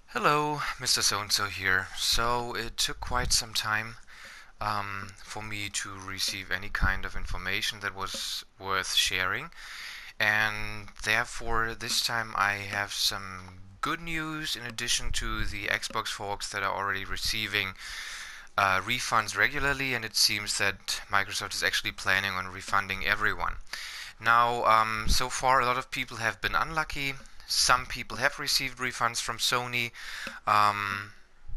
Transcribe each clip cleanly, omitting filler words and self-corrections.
Hello, Mr. So-and-so here. So it took quite some time for me to receive any kind of information that was worth sharing, and therefore this time I have some good news in addition to the Xbox folks that are already receiving refunds regularly, and it seems that Microsoft is actually planning on refunding everyone. Now, so far a lot of people have been unlucky. Some people have received refunds from Sony. Um,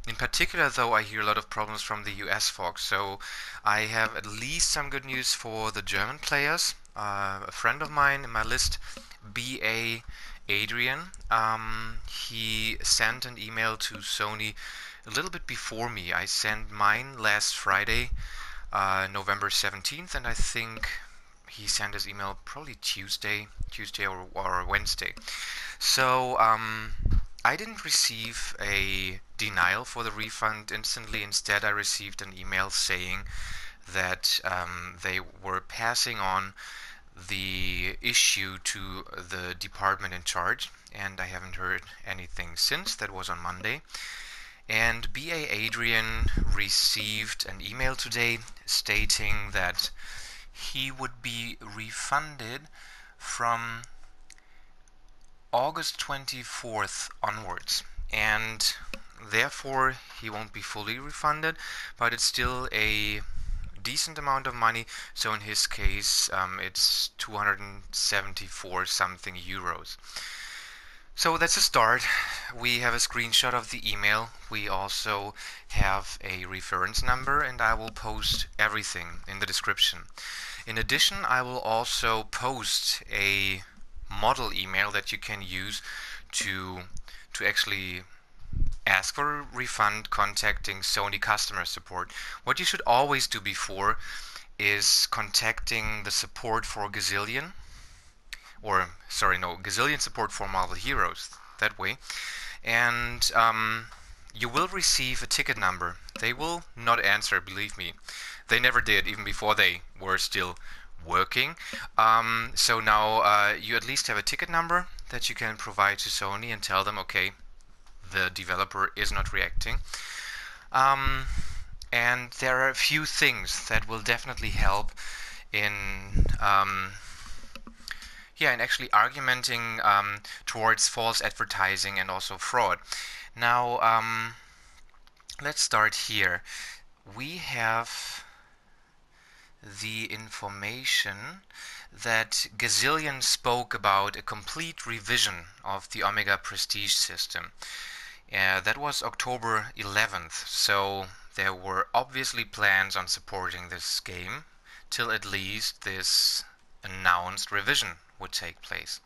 in particular, though, I hear a lot of problems from the US folks. So I have at least some good news for the German players. A friend of mine in my list, BA Adrian, he sent an email to Sony a little bit before me. I sent mine last Friday, November 17th, and I think he sent his email probably Tuesday or Wednesday. So I didn't receive a denial for the refund instantly. Instead, I received an email saying that they were passing on the issue to the department in charge, and I haven't heard anything since. That was on Monday. And BA Adrian received an email today stating that he would be refunded from August 24th onwards, and therefore he won't be fully refunded, but it's still a decent amount of money. So in his case, it's 274 something euros. So that's a start. We have a screenshot of the email. We also have a reference number, and I will post everything in the description. In addition, I will also post a model email that you can use to actually ask for a refund contacting Sony customer support. What you should always do before is contacting the support for Gazillion, or sorry, no, Gazillion support for Marvel Heroes, that way. And you will receive a ticket number. They will not answer, believe me. They never did, even before they were still working. So now you at least have a ticket number that you can provide to Sony and tell them, okay, the developer is not reacting. Um, and there are a few things that will definitely help in in actually argumenting towards false advertising and also fraud. Now, let's start here. We have the information that Gazillion spoke about a complete revision of the Omega Prestige system. That was October 11th, so there were obviously plans on supporting this game till at least this announced revision would take place.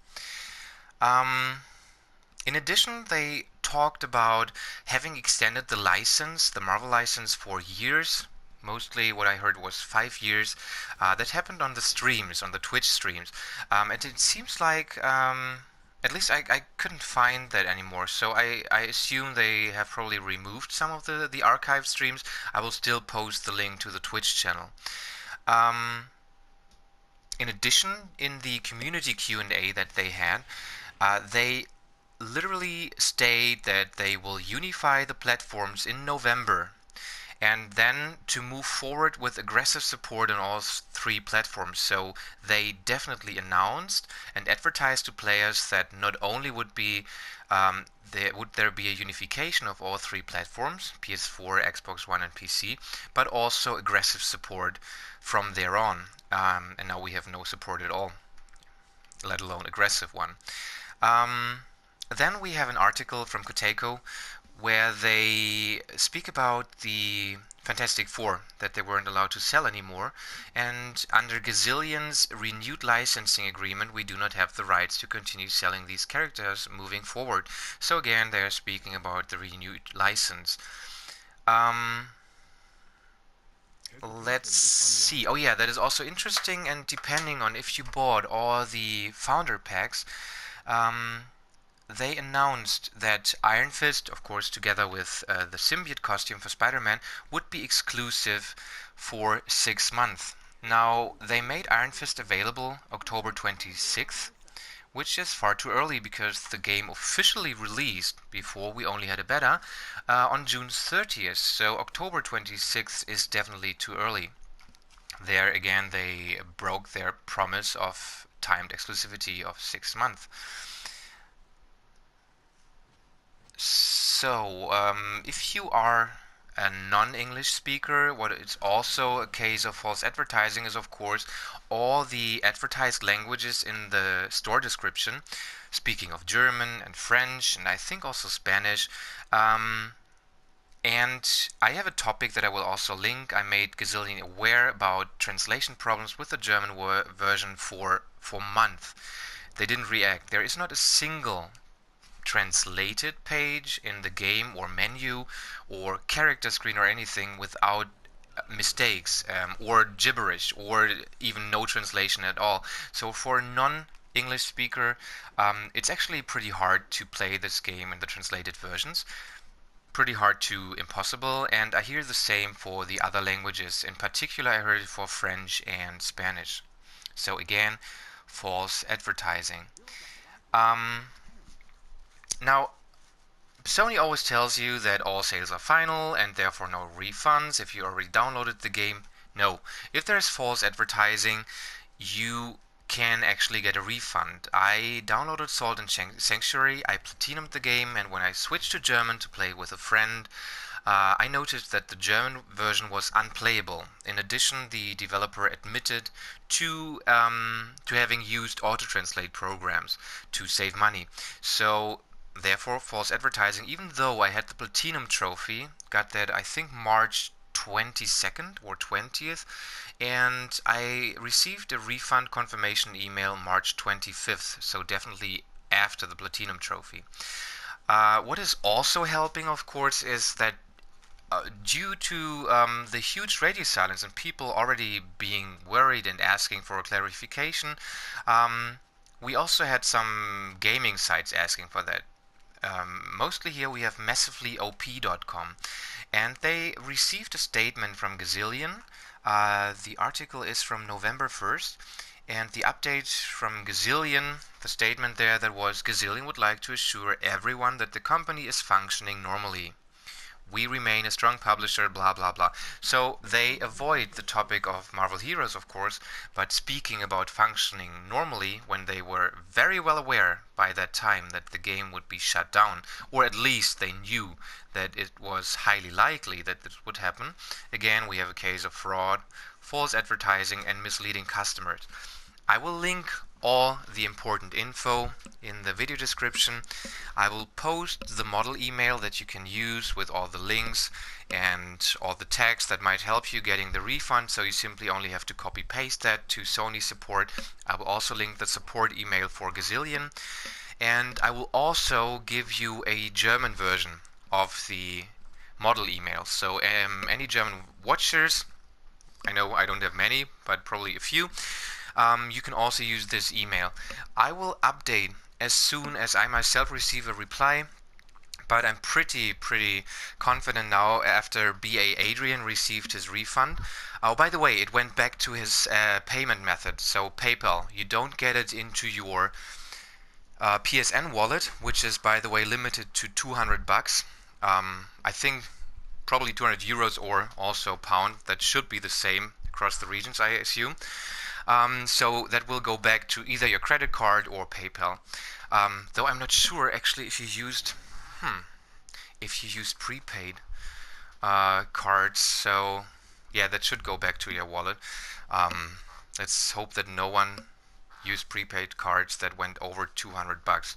In addition, they talked about having extended the license, the Marvel license, for years. Mostly what I heard was 5 years. That happened on the streams, on the Twitch streams. And it seems like, at least I couldn't find that anymore. So I assume they have probably removed some of the archive streams. I will still post the link to the Twitch channel. In addition, in the community Q&A that they had, they literally state that they will unify the platforms in November, and then to move forward with aggressive support on all three platforms. So they definitely announced and advertised to players that not only would there be a unification of all three platforms, PS4, Xbox One, and PC, but also aggressive support from there on. And now we have no support at all, let alone aggressive one. Then we have an article from Kotaku where they speak about the Fantastic Four, that they weren't allowed to sell anymore, and under Gazillion's renewed licensing agreement, we do not have the rights to continue selling these characters moving forward. So again, they are speaking about the renewed license. Let's see. Oh yeah, that is also interesting, and depending on if you bought all the founder packs, they announced that Iron Fist, of course, together with the symbiote costume for Spider-Man, would be exclusive for 6 months. Now, they made Iron Fist available October 26th, which is far too early because the game officially released, before we only had a beta, on June 30th. So October 26th is definitely too early. There again, they broke their promise of timed exclusivity of 6 months. So, if you are a non-English speaker, what it's also a case of false advertising is, of course, all the advertised languages in the store description. Speaking of German and French, and I think also Spanish. And I have a topic that I will also link. I made Gazillion aware about translation problems with the German version for months. They didn't react. There is not a single translated page in the game or menu or character screen or anything without mistakes or gibberish or even no translation at all. So for a non-English speaker, it's actually pretty hard to play this game in the translated versions. Pretty hard to impossible, and I hear the same for the other languages. In particular, I heard it for French and Spanish. So again, false advertising. Now, Sony always tells you that all sales are final and therefore no refunds if you already downloaded the game. No, if there's false advertising, you can actually get a refund. I downloaded Salt and Sanctuary, I platinumed the game, and when I switched to German to play with a friend, I noticed that the German version was unplayable. In addition, the developer admitted to having used auto-translate programs to save money. So therefore, false advertising, even though I had the Platinum trophy, got that I think March 22nd or 20th, and I received a refund confirmation email March 25th, so definitely after the Platinum trophy. What is also helping, of course, is that due to the huge radio silence and people already being worried and asking for a clarification, we also had some gaming sites asking for that. Mostly here we have massivelyop.com, and they received a statement from Gazillion. The article is from November 1st, and the update from Gazillion, the statement there that was, Gazillion would like to assure everyone that the company is functioning normally. We remain a strong publisher, blah blah blah. So they avoid the topic of Marvel Heroes, of course, but speaking about functioning normally when they were very well aware by that time that the game would be shut down, or at least they knew that it was highly likely that this would happen. Again, we have a case of fraud, false advertising, and misleading customers. I will link all the important info in the video description. I will post the model email that you can use with all the links and all the tags that might help you getting the refund, so you simply only have to copy paste that to Sony support. I will also link the support email for Gazillion, and I will also give you a German version of the model email. So any German watchers, I know I don't have many, but probably a few, you can also use this email. I will update as soon as I myself receive a reply, but I'm pretty confident now after BA Adrian received his refund. Oh, by the way, it went back to his payment method, so PayPal. You don't get it into your PSN wallet, which is, by the way, limited to 200 bucks. I think probably 200 euros or also pound. That should be the same across the regions, I assume. So that will go back to either your credit card or PayPal. Though I'm not sure actually if you used prepaid cards. So yeah, that should go back to your wallet. Let's hope that no one used prepaid cards that went over 200 bucks.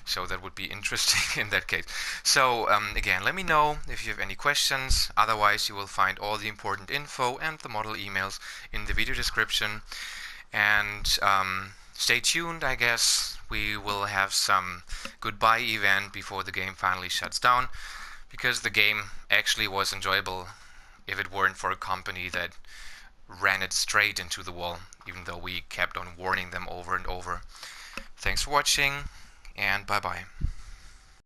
So that would be interesting in that case. So again, let me know if you have any questions. Otherwise, you will find all the important info and the model emails in the video description. And stay tuned, I guess. We will have some goodbye event before the game finally shuts down, because the game actually was enjoyable if it weren't for a company that ran it straight into the wall, even though we kept on warning them over and over. Thanks for watching, and bye bye.